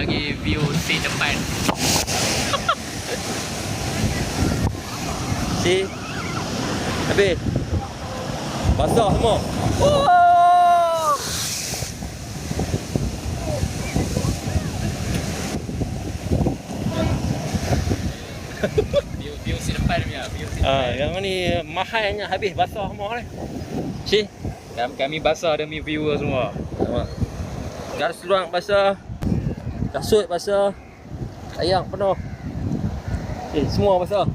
bagi view seat depan. Si. Habis. Basah semua. View seat depan punya, view seat depan. Yang ni mahalnya habis basah semua ni. Si. Kami basah demi viewer semua. Garis luang basah. Kasut basah. Ayang penuh. Semua basah.